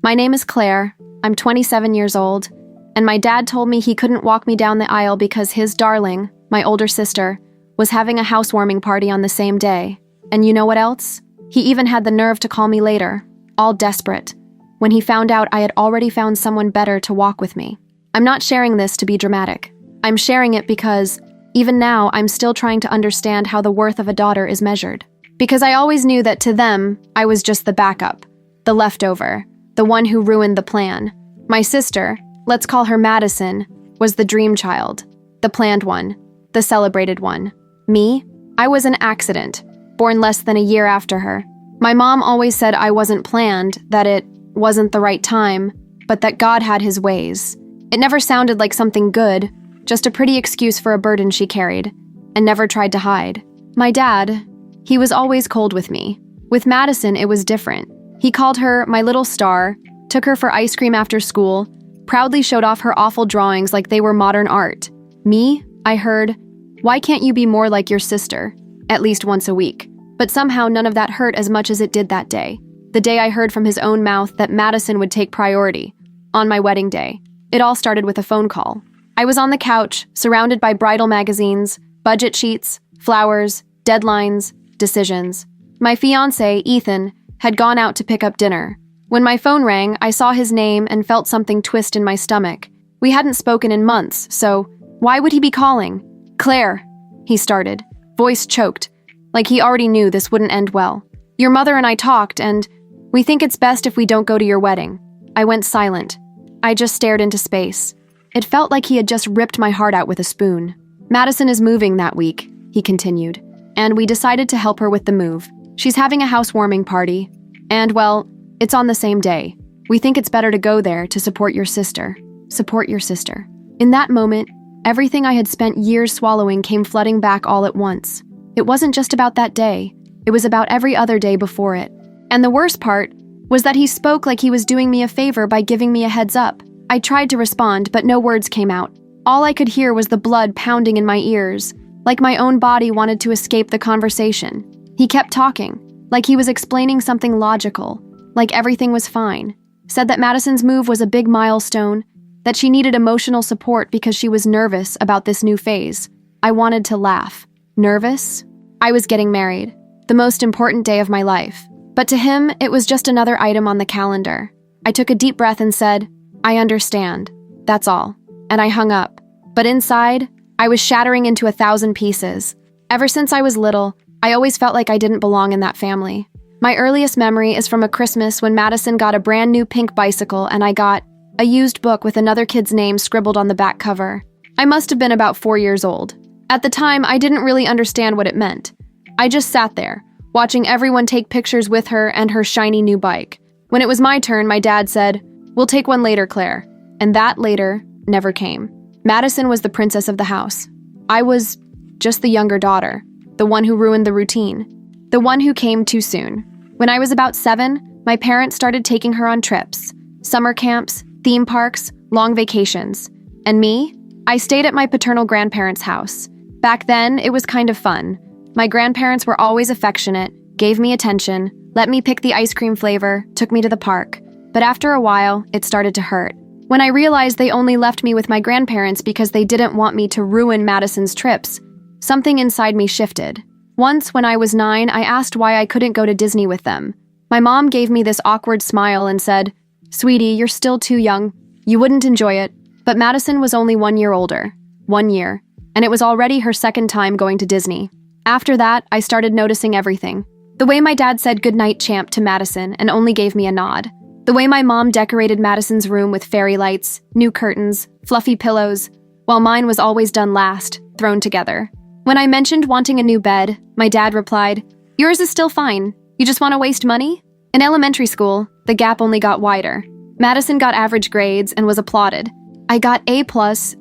My name is Claire. I'm 27 years old, and my dad told me he couldn't walk me down the aisle because his darling, my older sister, was having a housewarming party on the same day. And you know what else? He even had the nerve to call me later, all desperate, when he found out I had already found someone better to walk with me. I'm not sharing this to be dramatic. I'm sharing it because, even now, I'm still trying to understand how the worth of a daughter is measured. Because I always knew that to them, I was just the backup, the leftover, the one who ruined the plan. My sister, let's call her Madison, was the dream child, the planned one, the celebrated one. Me? I was an accident, born less than a year after her. My mom always said I wasn't planned, that it wasn't the right time, but that God had his ways. It never sounded like something good, just a pretty excuse for a burden she carried, and never tried to hide. My dad, he was always cold with me. With Madison, it was different. He called her my little star, took her for ice cream after school, proudly showed off her awful drawings like they were modern art. Me, I heard, "Why can't you be more like your sister?" At least once a week. But somehow none of that hurt as much as it did that day. The day I heard from his own mouth that Madison would take priority. On my wedding day. It all started with a phone call. I was on the couch, surrounded by bridal magazines, budget sheets, flowers, deadlines, decisions. My fiancé, Ethan, had gone out to pick up dinner. When my phone rang, I saw his name and felt something twist in my stomach. We hadn't spoken in months, so why would he be calling? "Claire," he started, voice choked, like he already knew this wouldn't end well. "Your mother and I talked, and we think it's best if we don't go to your wedding." I went silent. I just stared into space. It felt like he had just ripped my heart out with a spoon. "Madison is moving that week," he continued, "and we decided to help her with the move. She's having a housewarming party, and, well, it's on the same day. We think it's better to go there to support your sister." Support your sister. In that moment, everything I had spent years swallowing came flooding back all at once. It wasn't just about that day. It was about every other day before it. And the worst part was that he spoke like he was doing me a favor by giving me a heads up. I tried to respond, but no words came out. All I could hear was the blood pounding in my ears, like my own body wanted to escape the conversation. He kept talking, like he was explaining something logical, like everything was fine. Said that Madison's move was a big milestone, that she needed emotional support because she was nervous about this new phase. I wanted to laugh. Nervous? I was getting married, the most important day of my life. But to him, it was just another item on the calendar. I took a deep breath and said, "I understand. That's all." And I hung up. But inside, I was shattering into 1,000 pieces. Ever since I was little, I always felt like I didn't belong in that family. My earliest memory is from a Christmas when Madison got a brand new pink bicycle and I got a used book with another kid's name scribbled on the back cover. I must have been about 4 years old. At the time, I didn't really understand what it meant. I just sat there, watching everyone take pictures with her and her shiny new bike. When it was my turn, my dad said, "We'll take one later, Claire." And that later never came. Madison was the princess of the house. I was just the younger daughter, the one who ruined the routine, the one who came too soon. When I was about 7, my parents started taking her on trips, summer camps, theme parks, long vacations. And me? I stayed at my paternal grandparents' house. Back then, it was kind of fun. My grandparents were always affectionate, gave me attention, let me pick the ice cream flavor, took me to the park. But after a while, it started to hurt. When I realized they only left me with my grandparents because they didn't want me to ruin Madison's trips, something inside me shifted. Once, when I was 9, I asked why I couldn't go to Disney with them. My mom gave me this awkward smile and said, "Sweetie, you're still too young. You wouldn't enjoy it." But Madison was only 1 year older. 1 year. And it was already her second time going to Disney. After that, I started noticing everything. The way my dad said "goodnight, champ" to Madison and only gave me a nod. The way my mom decorated Madison's room with fairy lights, new curtains, fluffy pillows, while mine was always done last, thrown together. When I mentioned wanting a new bed, my dad replied, "Yours is still fine. You just want to waste money?" In elementary school, the gap only got wider. Madison got average grades and was applauded. I got A+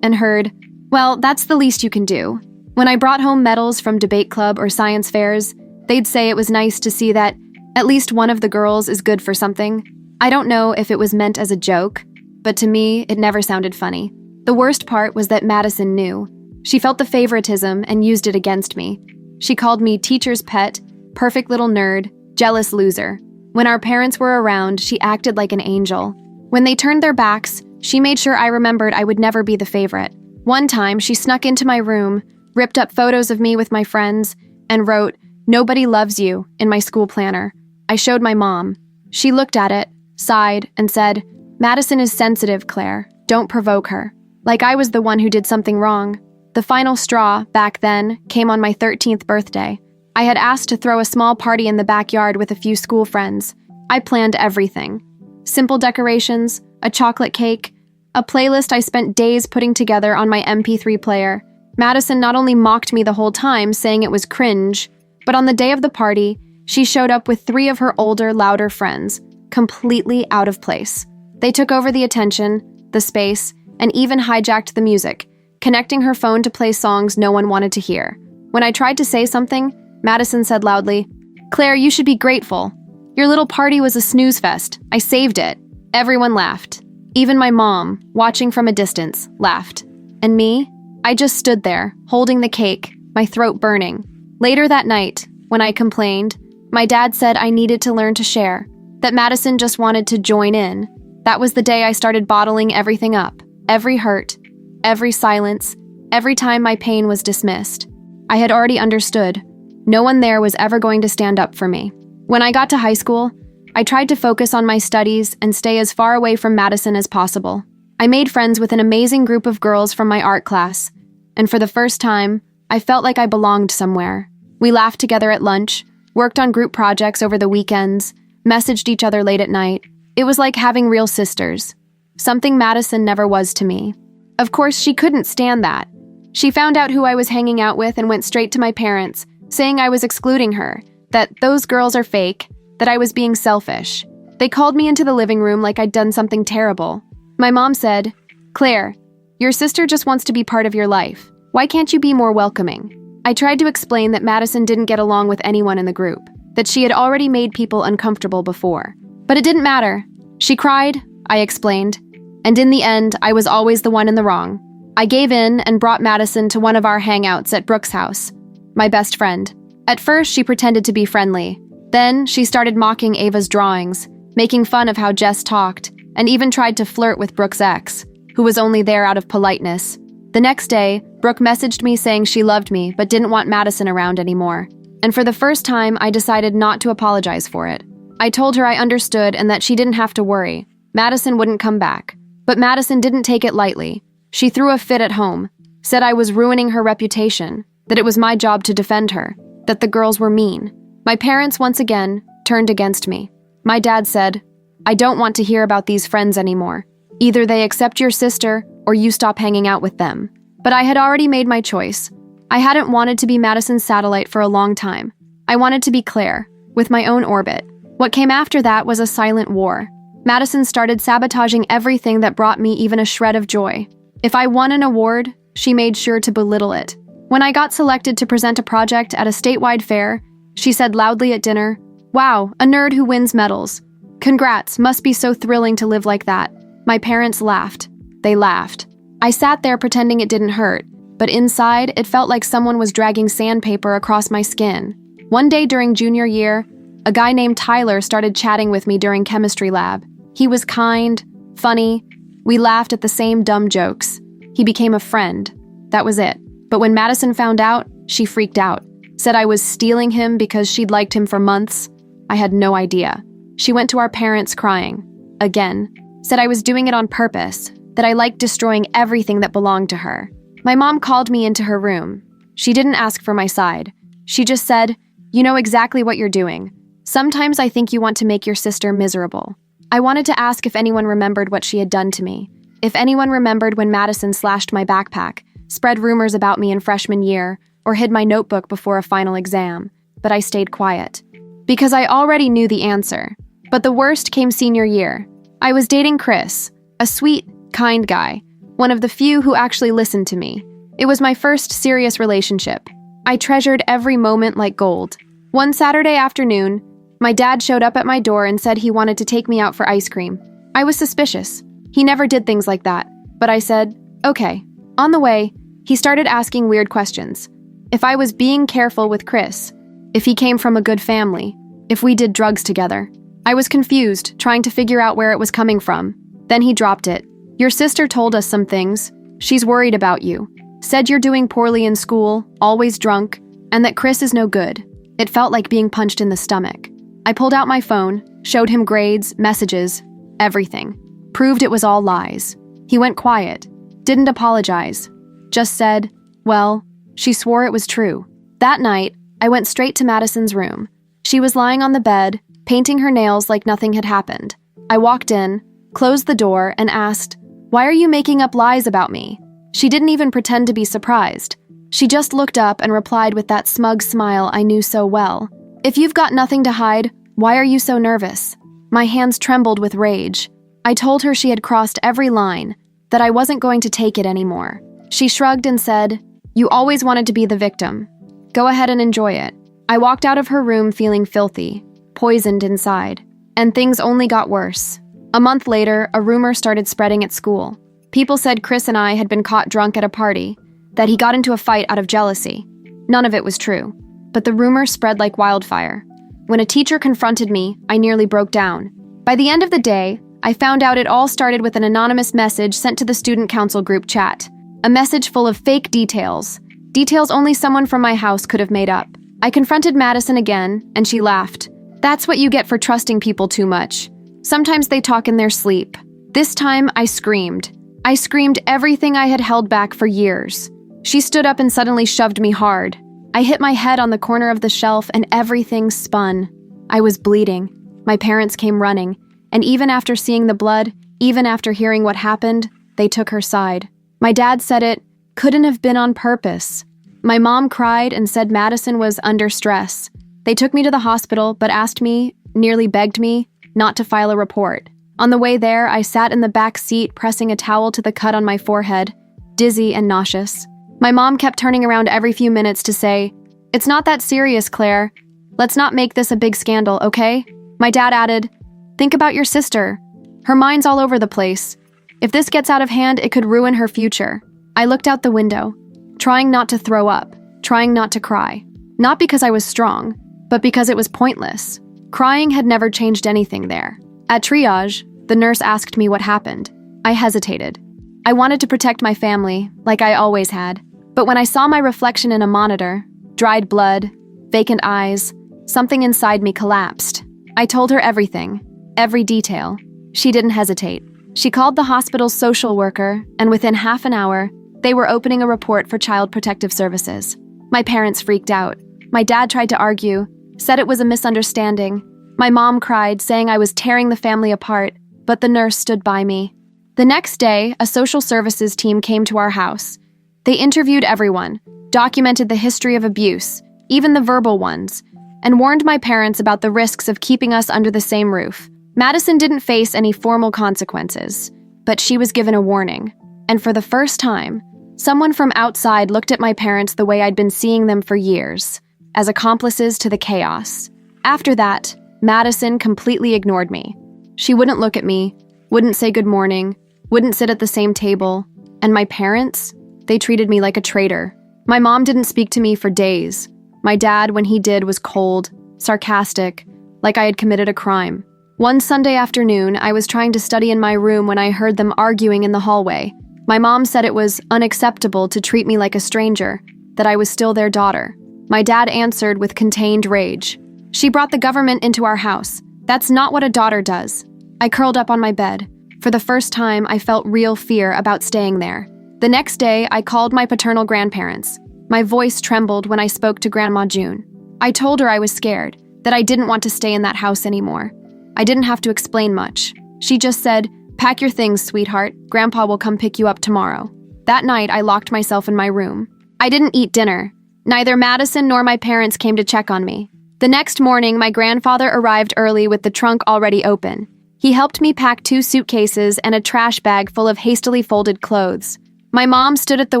and heard, "Well, that's the least you can do." When I brought home medals from debate club or science fairs, they'd say it was nice to see that at least one of the girls is good for something. I don't know if it was meant as a joke, but to me, it never sounded funny. The worst part was that Madison knew. She felt the favoritism and used it against me. She called me teacher's pet, perfect little nerd, jealous loser. When our parents were around, she acted like an angel. When they turned their backs, she made sure I remembered I would never be the favorite. One time, she snuck into my room, ripped up photos of me with my friends, and wrote, "Nobody loves you," in my school planner. I showed my mom. She looked at it, sighed, and said, "Madison is sensitive, Claire. Don't provoke her." Like I was the one who did something wrong. The final straw, back then, came on my 13th birthday. I had asked to throw a small party in the backyard with a few school friends. I planned everything. Simple decorations, a chocolate cake, a playlist I spent days putting together on my MP3 player. Madison not only mocked me the whole time, saying it was cringe, but on the day of the party, she showed up with 3 of her older, louder friends, completely out of place. They took over the attention, the space, and even hijacked the music, connecting her phone to play songs no one wanted to hear. When I tried to say something, Madison said loudly, "Claire, you should be grateful. Your little party was a snooze fest. I saved it." Everyone laughed. Even my mom, watching from a distance, laughed. And me? I just stood there, holding the cake, my throat burning. Later that night, when I complained, my dad said I needed to learn to share, that Madison just wanted to join in. That was the day I started bottling everything up, every hurt, every silence, every time my pain was dismissed. I had already understood. No one there was ever going to stand up for me. When I got to high school, I tried to focus on my studies and stay as far away from Madison as possible. I made friends with an amazing group of girls from my art class, and for the first time, I felt like I belonged somewhere. We laughed together at lunch, worked on group projects over the weekends, messaged each other late at night. It was like having real sisters, something Madison never was to me. Of course, she couldn't stand that. She found out who I was hanging out with and went straight to my parents, saying I was excluding her, that those girls are fake, that I was being selfish. They called me into the living room like I'd done something terrible. My mom said, "Claire, your sister just wants to be part of your life. Why can't you be more welcoming?" I tried to explain that Madison didn't get along with anyone in the group, that she had already made people uncomfortable before. But it didn't matter. She cried, I explained, and in the end, I was always the one in the wrong. I gave in and brought Madison to one of our hangouts at Brooke's house, my best friend. At first, she pretended to be friendly. Then, she started mocking Ava's drawings, making fun of how Jess talked, and even tried to flirt with Brooke's ex, who was only there out of politeness. The next day, Brooke messaged me saying she loved me but didn't want Madison around anymore. And for the first time, I decided not to apologize for it. I told her I understood and that she didn't have to worry. Madison wouldn't come back. But Madison didn't take it lightly. She threw a fit at home, said I was ruining her reputation, that it was my job to defend her, that the girls were mean. My parents, once again, turned against me. My dad said, "I don't want to hear about these friends anymore. Either they accept your sister or you stop hanging out with them." But I had already made my choice. I hadn't wanted to be Madison's satellite for a long time. I wanted to be Claire, with my own orbit. What came after that was a silent war. Madison started sabotaging everything that brought me even a shred of joy. If I won an award, she made sure to belittle it. When I got selected to present a project at a statewide fair, she said loudly at dinner, "Wow, a nerd who wins medals. Congrats, must be so thrilling to live like that." My parents laughed. They laughed. I sat there pretending it didn't hurt, but inside, it felt like someone was dragging sandpaper across my skin. One day during junior year, a guy named Tyler started chatting with me during chemistry lab. He was kind, funny. We laughed at the same dumb jokes. He became a friend. That was it. But when Madison found out, she freaked out. Said I was stealing him because she'd liked him for months. I had no idea. She went to our parents crying. Again. Said I was doing it on purpose, that I liked destroying everything that belonged to her. My mom called me into her room. She didn't ask for my side. She just said, "You know exactly what you're doing. Sometimes I think you want to make your sister miserable." I wanted to ask if anyone remembered what she had done to me. If anyone remembered when Madison slashed my backpack, spread rumors about me in freshman year, or hid my notebook before a final exam. But I stayed quiet. Because I already knew the answer. But the worst came senior year. I was dating Chris, a sweet, kind guy, one of the few who actually listened to me. It was my first serious relationship. I treasured every moment like gold. One Saturday afternoon, my dad showed up at my door and said he wanted to take me out for ice cream. I was suspicious. He never did things like that. But I said, okay. On the way, he started asking weird questions. If I was being careful with Chris, if he came from a good family, if we did drugs together. I was confused, trying to figure out where it was coming from. Then he dropped it. Your sister told us some things. She's worried about you. Said you're doing poorly in school, always drunk, and that Chris is no good. It felt like being punched in the stomach. I pulled out my phone, showed him grades, messages, everything. Proved it was all lies. He went quiet. Didn't apologize. Just said, well, she swore it was true. That night, I went straight to Madison's room. She was lying on the bed, painting her nails like nothing had happened. I walked in, closed the door, and asked, "Why are you making up lies about me?" She didn't even pretend to be surprised. She just looked up and replied with that smug smile I knew so well. "If you've got nothing to hide, why are you so nervous?" My hands trembled with rage. I told her she had crossed every line, that I wasn't going to take it anymore. She shrugged and said, "You always wanted to be the victim. Go ahead and enjoy it." I walked out of her room feeling filthy, poisoned inside, and things only got worse. A month later, a rumor started spreading at school. People said Chris and I had been caught drunk at a party, that he got into a fight out of jealousy. None of it was true, but the rumor spread like wildfire. When a teacher confronted me, I nearly broke down. By the end of the day, I found out it all started with an anonymous message sent to the student council group chat. A message full of fake details. Details only someone from my house could have made up. I confronted Madison again, and she laughed. "That's what you get for trusting people too much. Sometimes they talk in their sleep." This time, I screamed. I screamed everything I had held back for years. She stood up and suddenly shoved me hard. I hit my head on the corner of the shelf and everything spun. I was bleeding. My parents came running, and even after seeing the blood, even after hearing what happened, they took her side. My dad said it couldn't have been on purpose. My mom cried and said Madison was under stress. They took me to the hospital, but asked me, nearly begged me, not to file a report. On the way there, I sat in the back seat pressing a towel to the cut on my forehead, dizzy and nauseous. My mom kept turning around every few minutes to say, "It's not that serious, Claire. Let's not make this a big scandal, okay?" My dad added, "Think about your sister. Her mind's all over the place. If this gets out of hand, it could ruin her future." I looked out the window, trying not to throw up, trying not to cry. Not because I was strong, but because it was pointless. Crying had never changed anything there. At triage, the nurse asked me what happened. I hesitated. I wanted to protect my family, like I always had. But when I saw my reflection in a monitor, dried blood, vacant eyes, something inside me collapsed. I told her everything, every detail. She didn't hesitate. She called the hospital's social worker, and within half an hour, they were opening a report for Child Protective Services. My parents freaked out. My dad tried to argue, said it was a misunderstanding. My mom cried, saying I was tearing the family apart, but the nurse stood by me. The next day, a social services team came to our house. They interviewed everyone, documented the history of abuse, even the verbal ones, and warned my parents about the risks of keeping us under the same roof. Madison didn't face any formal consequences, but she was given a warning. And for the first time, someone from outside looked at my parents the way I'd been seeing them for years, as accomplices to the chaos. After that, Madison completely ignored me. She wouldn't look at me, wouldn't say good morning, wouldn't sit at the same table, and my parents, they treated me like a traitor. My mom didn't speak to me for days. My dad, when he did, was cold, sarcastic, like I had committed a crime. One Sunday afternoon, I was trying to study in my room when I heard them arguing in the hallway. My mom said it was unacceptable to treat me like a stranger, that I was still their daughter. My dad answered with contained rage. "She brought the government into our house. That's not what a daughter does." I curled up on my bed. For the first time, I felt real fear about staying there. The next day, I called my paternal grandparents. My voice trembled when I spoke to Grandma June. I told her I was scared, that I didn't want to stay in that house anymore. I didn't have to explain much. She just said, "Pack your things, sweetheart. Grandpa will come pick you up tomorrow." That night, I locked myself in my room. I didn't eat dinner. Neither Madison nor my parents came to check on me. The next morning, my grandfather arrived early with the trunk already open. He helped me pack 2 suitcases and a trash bag full of hastily folded clothes. My mom stood at the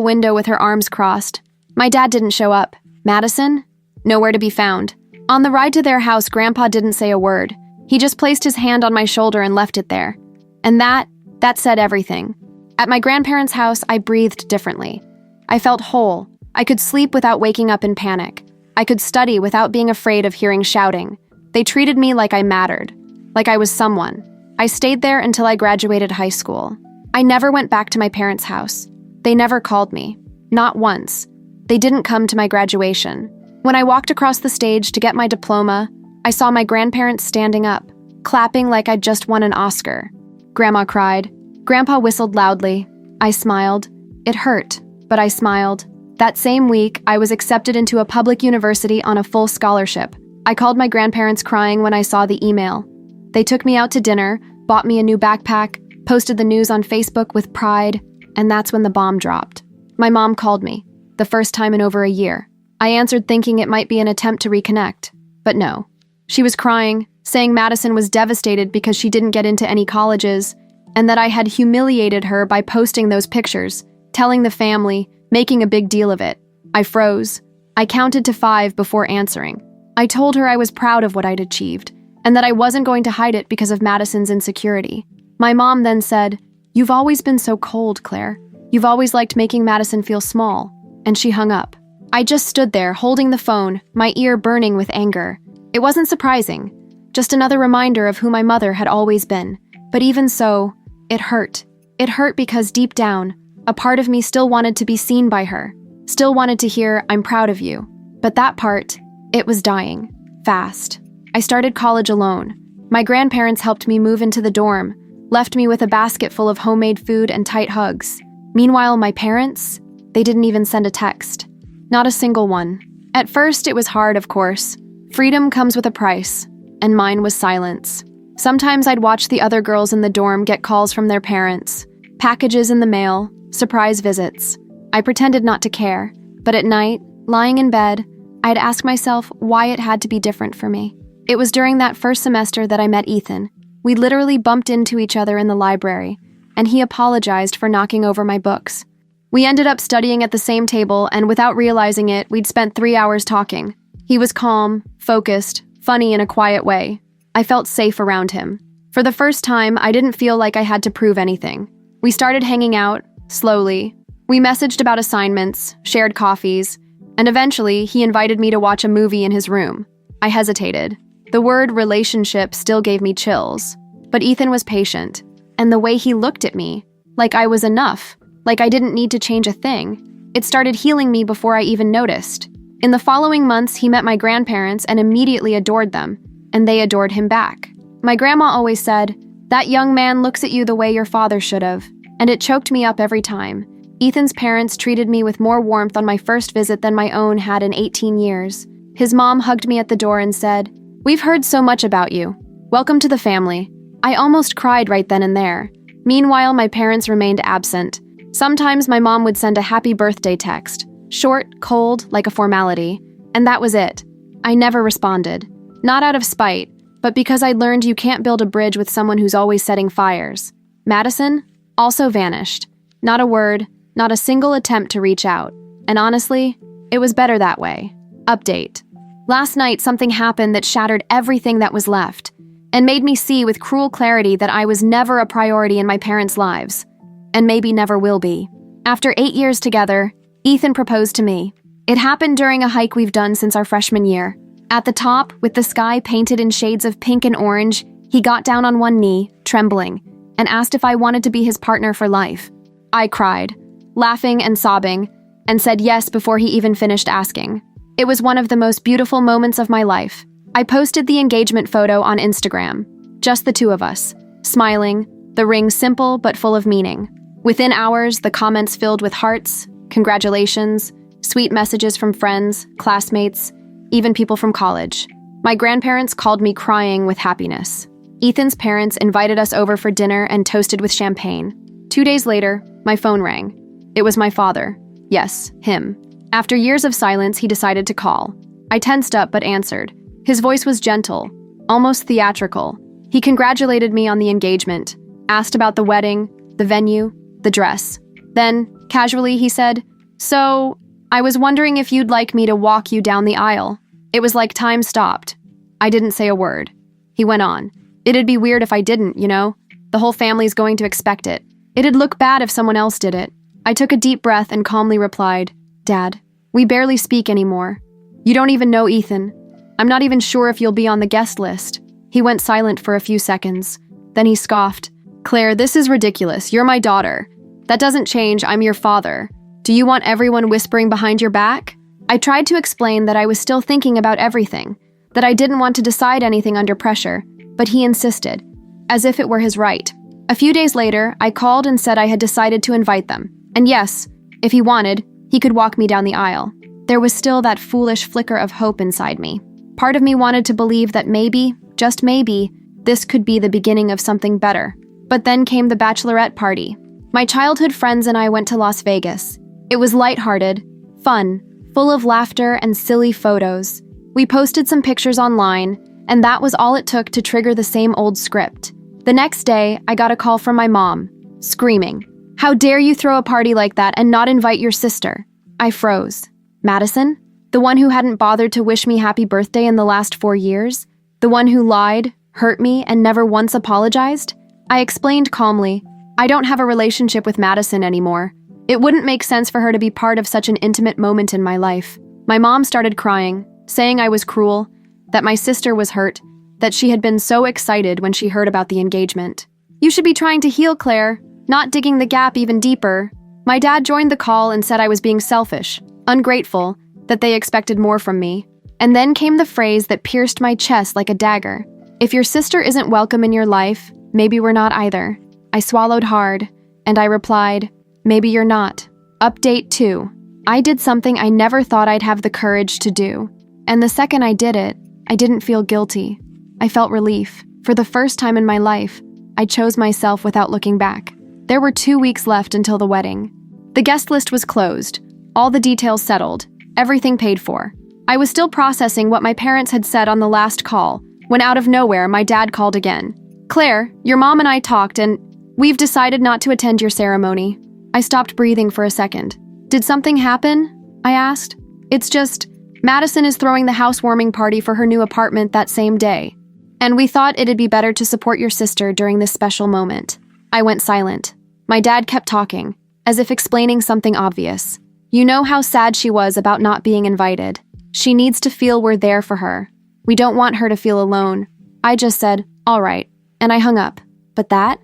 window with her arms crossed. My dad didn't show up. Madison? Nowhere to be found. On the ride to their house, Grandpa didn't say a word. He just placed his hand on my shoulder and left it there. And that said everything. At my grandparents' house, I breathed differently. I felt whole. I could sleep without waking up in panic. I could study without being afraid of hearing shouting. They treated me like I mattered. like I was someone. I stayed there until I graduated high school. I never went back to my parents' house. They never called me. Not once. They didn't come to my graduation. When I walked across the stage to get my diploma, I saw my grandparents standing up, clapping like I'd just won an Oscar. Grandma cried. Grandpa whistled loudly. I smiled. It hurt, but I smiled. That same week, I was accepted into a public university on a full scholarship. I called my grandparents crying when I saw the email. They took me out to dinner, bought me a new backpack, posted the news on Facebook with pride, and that's when the bomb dropped. My mom called me, the first time in over a year. I answered thinking it might be an attempt to reconnect, but no. She was crying, saying Madison was devastated because she didn't get into any colleges, and that I had humiliated her by posting those pictures, telling the family, making a big deal of it. I froze. I counted to 5 before answering. I told her I was proud of what I'd achieved, and that I wasn't going to hide it because of Madison's insecurity. My mom then said, "You've always been so cold, Claire. You've always liked making Madison feel small." And she hung up. I just stood there, holding the phone, my ear burning with anger. It wasn't surprising, just another reminder of who my mother had always been. But even so, it hurt. It hurt because deep down, a part of me still wanted to be seen by her, still wanted to hear, "I'm proud of you." But that part, it was dying. Fast. I started college alone. My grandparents helped me move into the dorm, left me with a basket full of homemade food and tight hugs. Meanwhile, my parents, they didn't even send a text. Not a single one. At first, it was hard, of course. Freedom comes with a price, and mine was silence. Sometimes I'd watch the other girls in the dorm get calls from their parents, packages in the mail, surprise visits. I pretended not to care, but at night, lying in bed, I'd ask myself why it had to be different for me. It was during that first semester that I met Ethan. We literally bumped into each other in the library, and he apologized for knocking over my books. We ended up studying at the same table, and without realizing it, we'd spent 3 hours talking. He was calm, focused, funny in a quiet way. I felt safe around him. For the first time, I didn't feel like I had to prove anything. We started hanging out, slowly. We messaged about assignments, shared coffees, and eventually, he invited me to watch a movie in his room. I hesitated. The word relationship still gave me chills. But Ethan was patient, and the way he looked at me, like I was enough, like I didn't need to change a thing, it started healing me before I even noticed. In the following months, he met my grandparents and immediately adored them, and they adored him back. My grandma always said, "That young man looks at you the way your father should have," and it choked me up every time. Ethan's parents treated me with more warmth on my first visit than my own had in 18 years. His mom hugged me at the door and said, "We've heard so much about you. Welcome to the family." I almost cried right then and there. Meanwhile, my parents remained absent. Sometimes my mom would send a happy birthday text, short, cold, like a formality, and that was it. I never responded. Not out of spite, but because I'd learned you can't build a bridge with someone who's always setting fires. Madison also vanished. Not a word, not a single attempt to reach out. And honestly, it was better that way. Update. Last night, something happened that shattered everything that was left, and made me see with cruel clarity that I was never a priority in my parents' lives, and maybe never will be. After 8 years together, Ethan proposed to me. It happened during a hike we've done since our freshman year. At the top, with the sky painted in shades of pink and orange, he got down on one knee, trembling, and asked if I wanted to be his partner for life. I cried, laughing and sobbing, and said yes before he even finished asking. It was one of the most beautiful moments of my life. I posted the engagement photo on Instagram. Just the two of us, smiling, the ring simple but full of meaning. Within hours, the comments filled with hearts, congratulations, sweet messages from friends, classmates, even people from college. My grandparents called me crying with happiness. Ethan's parents invited us over for dinner and toasted with champagne. 2 days later, my phone rang. It was my father. Yes, him. After years of silence, he decided to call. I tensed up but answered. His voice was gentle, almost theatrical. He congratulated me on the engagement, asked about the wedding, the venue, the dress. Then, casually, he said, "So, I was wondering if you'd like me to walk you down the aisle." It was like time stopped. I didn't say a word. He went on. "It'd be weird if I didn't, you know? The whole family's going to expect it. It'd look bad if someone else did it." I took a deep breath and calmly replied, "Dad, we barely speak anymore. You don't even know Ethan. I'm not even sure if you'll be on the guest list. He went silent for a few seconds. Then he scoffed. "Claire, this is ridiculous. You're my daughter. That doesn't change. I'm your father. Do you want everyone whispering behind your back?" I tried to explain that I was still thinking about everything, that I didn't want to decide anything under pressure, but he insisted, as if it were his right. A few days later, I called and said I had decided to invite them. And yes, if he wanted, he could walk me down the aisle. There was still that foolish flicker of hope inside me. Part of me wanted to believe that maybe, just maybe, this could be the beginning of something better. But then came the bachelorette party. My childhood friends and I went to Las Vegas. It was lighthearted, fun, full of laughter and silly photos. We posted some pictures online, and that was all it took to trigger the same old script. The next day, I got a call from my mom, screaming, "How dare you throw a party like that and not invite your sister?" I froze. Madison? The one who hadn't bothered to wish me happy birthday in the last 4 years? The one who lied, hurt me, and never once apologized? I explained calmly, "I don't have a relationship with Madison anymore. It wouldn't make sense for her to be part of such an intimate moment in my life." My mom started crying, saying I was cruel, that my sister was hurt, that she had been so excited when she heard about the engagement. "You should be trying to heal, Claire, not digging the gap even deeper." My dad joined the call and said I was being selfish, ungrateful, that they expected more from me. And then came the phrase that pierced my chest like a dagger. "If your sister isn't welcome in your life, maybe we're not either." I swallowed hard, and I replied, "Maybe you're not." Update 2. I did something I never thought I'd have the courage to do. And the second I did it, I didn't feel guilty. I felt relief. For the first time in my life, I chose myself without looking back. There were 2 weeks left until the wedding. The guest list was closed, all the details settled, everything paid for. I was still processing what my parents had said on the last call, when out of nowhere my dad called again. "Claire, your mom and I talked and we've decided not to attend your ceremony." I stopped breathing for a second. "Did something happen?" I asked. "It's just, Madison is throwing the housewarming party for her new apartment that same day. And we thought it'd be better to support your sister during this special moment." I went silent. My dad kept talking, as if explaining something obvious. "You know how sad she was about not being invited. She needs to feel we're there for her. We don't want her to feel alone." I just said, "All right," and I hung up. But that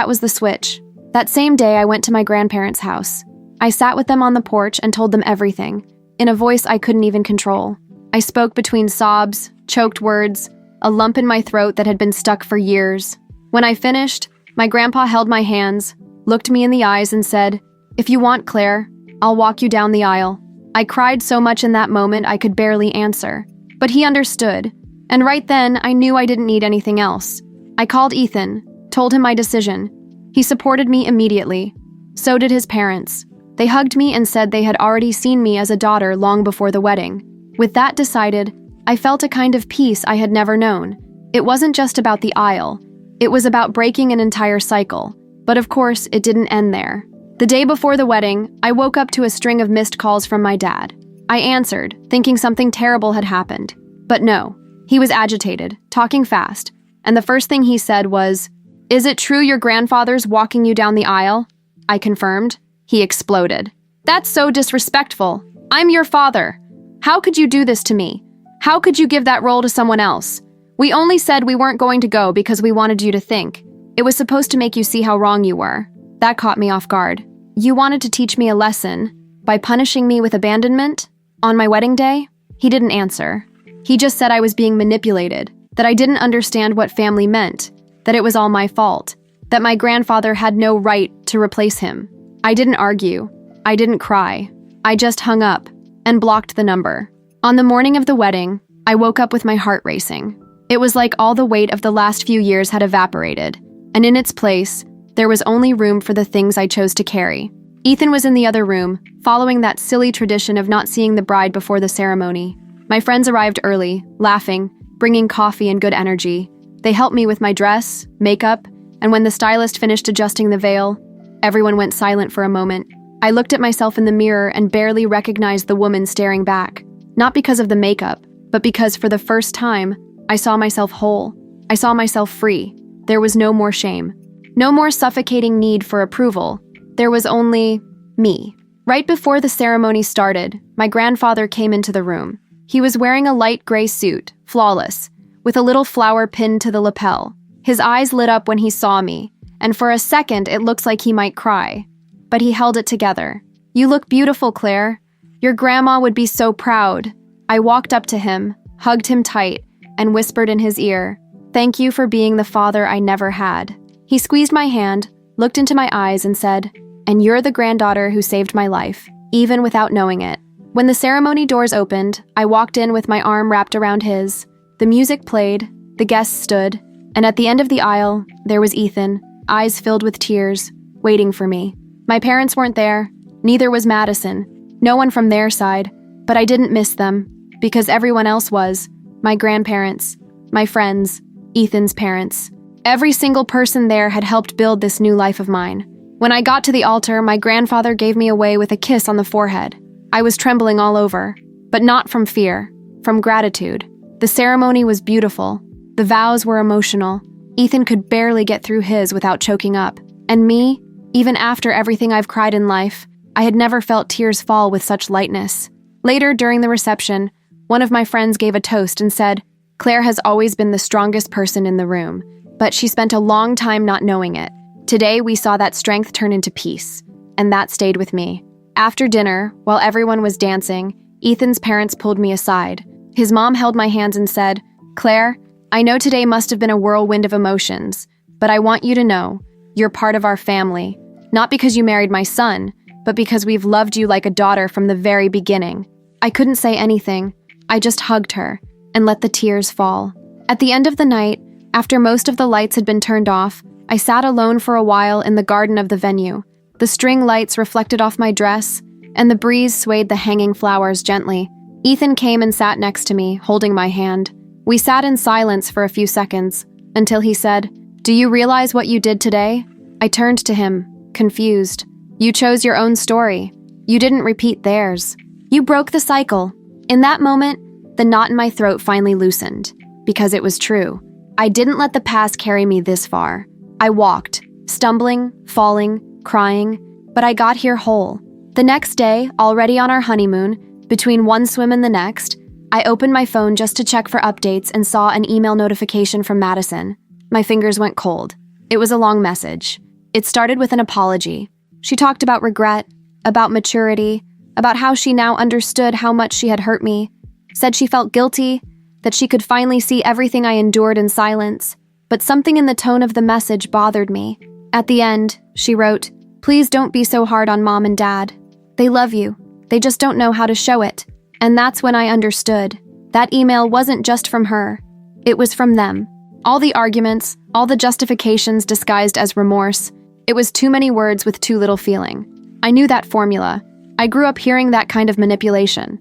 was the switch. That same day, I went to my grandparents' house. I sat with them on the porch and told them everything, in a voice I couldn't even control. I spoke between sobs, choked words, a lump in my throat that had been stuck for years. When I finished, my grandpa held my hands, looked me in the eyes and said, "If you want, Claire, I'll walk you down the aisle." I cried so much in that moment I could barely answer. But he understood, and right then I knew I didn't need anything else. I called Ethan, told him my decision. He supported me immediately. So did his parents. They hugged me and said they had already seen me as a daughter long before the wedding. With that decided, I felt a kind of peace I had never known. It wasn't just about the aisle. It was about breaking an entire cycle. But of course, it didn't end there. The day before the wedding, I woke up to a string of missed calls from my dad. I answered, thinking something terrible had happened. But no, he was agitated, talking fast, and the first thing he said was, "Is it true your grandfather's walking you down the aisle?" I confirmed. He exploded. "That's so disrespectful. I'm your father. How could you do this to me? How could you give that role to someone else? We only said we weren't going to go because we wanted you to think. It was supposed to make you see how wrong you were." That caught me off guard. "You wanted to teach me a lesson by punishing me with abandonment? On my wedding day?" He didn't answer. He just said I was being manipulated, that I didn't understand what family meant, that it was all my fault, that my grandfather had no right to replace him. I didn't argue. I didn't cry. I just hung up and blocked the number. On the morning of the wedding, I woke up with my heart racing. It was like all the weight of the last few years had evaporated, and in its place, there was only room for the things I chose to carry. Ethan was in the other room, following that silly tradition of not seeing the bride before the ceremony. My friends arrived early, laughing, bringing coffee and good energy. They helped me with my dress, makeup, and when the stylist finished adjusting the veil, everyone went silent for a moment. I looked at myself in the mirror and barely recognized the woman staring back. Not because of the makeup, but because for the first time, I saw myself whole. I saw myself free. There was no more shame. No more suffocating need for approval. There was only me. Right before the ceremony started, my grandfather came into the room. He was wearing a light gray suit, flawless, with a little flower pinned to the lapel. His eyes lit up when he saw me, and for a second it looked like he might cry. But he held it together. "You look beautiful, Claire. Your grandma would be so proud." I walked up to him, hugged him tight, and whispered in his ear, "Thank you for being the father I never had." He squeezed my hand, looked into my eyes, and said, "And you're the granddaughter who saved my life, even without knowing it." When the ceremony doors opened, I walked in with my arm wrapped around his. The music played, the guests stood, and at the end of the aisle, there was Ethan, eyes filled with tears, waiting for me. My parents weren't there, neither was Madison, no one from their side, but I didn't miss them, because everyone else was. My grandparents, my friends, Ethan's parents. Every single person there had helped build this new life of mine. When I got to the altar, my grandfather gave me away with a kiss on the forehead. I was trembling all over, but not from fear, from gratitude. The ceremony was beautiful. The vows were emotional. Ethan could barely get through his without choking up. And me, even after everything I've cried in life, I had never felt tears fall with such lightness. Later, during the reception, one of my friends gave a toast and said, "Claire has always been the strongest person in the room, but she spent a long time not knowing it. Today, we saw that strength turn into peace, and that stayed with me." After dinner, while everyone was dancing, Ethan's parents pulled me aside. His mom held my hands and said, "Claire, I know today must have been a whirlwind of emotions, but I want you to know, you're part of our family, not because you married my son, but because we've loved you like a daughter from the very beginning." I couldn't say anything. I just hugged her and let the tears fall. At the end of the night, after most of the lights had been turned off, I sat alone for a while in the garden of the venue. The string lights reflected off my dress, and the breeze swayed the hanging flowers gently. Ethan came and sat next to me, holding my hand. We sat in silence for a few seconds, until he said, "Do you realize what you did today?" I turned to him, confused. "You chose your own story. You didn't repeat theirs. You broke the cycle." In that moment, the knot in my throat finally loosened, because it was true. I didn't let the past carry me this far. I walked, stumbling, falling, crying, but I got here whole. The next day, already on our honeymoon, between one swim and the next, I opened my phone just to check for updates and saw an email notification from Madison. My fingers went cold. It was a long message. It started with an apology. She talked about regret, about maturity, about how she now understood how much she had hurt me, said she felt guilty, that she could finally see everything I endured in silence, but something in the tone of the message bothered me. At the end, she wrote, "Please don't be so hard on Mom and Dad. They love you. They just don't know how to show it." And that's when I understood. That email wasn't just from her. It was from them. All the arguments, all the justifications disguised as remorse. It was too many words with too little feeling. I knew that formula. I grew up hearing that kind of manipulation.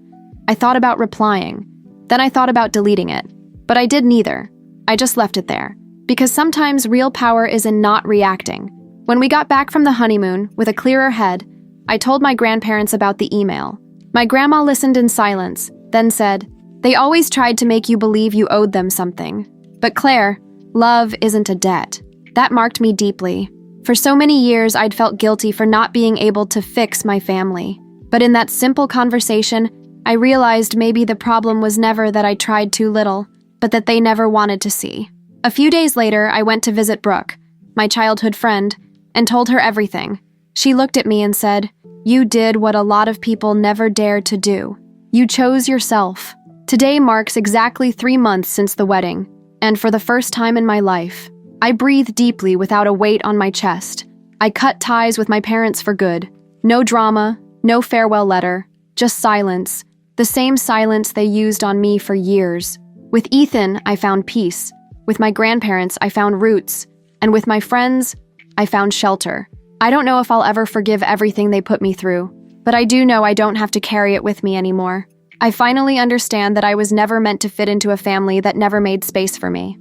I thought about replying. Then I thought about deleting it. But I did neither. I just left it there. Because sometimes real power is in not reacting. When we got back from the honeymoon, with a clearer head, I told my grandparents about the email. My grandma listened in silence, then said, "They always tried to make you believe you owed them something. But Claire, love isn't a debt." That marked me deeply. For so many years, I'd felt guilty for not being able to fix my family. But in that simple conversation, I realized maybe the problem was never that I tried too little, but that they never wanted to see. A few days later, I went to visit Brooke, my childhood friend, and told her everything. She looked at me and said, "You did what a lot of people never dared to do. You chose yourself." Today marks exactly 3 months since the wedding, and for the first time in my life, I breathed deeply without a weight on my chest. I cut ties with my parents for good. No drama, no farewell letter, just silence, the same silence they used on me for years. With Ethan, I found peace. With my grandparents, I found roots. And with my friends, I found shelter. I don't know if I'll ever forgive everything they put me through, but I do know I don't have to carry it with me anymore. I finally understand that I was never meant to fit into a family that never made space for me.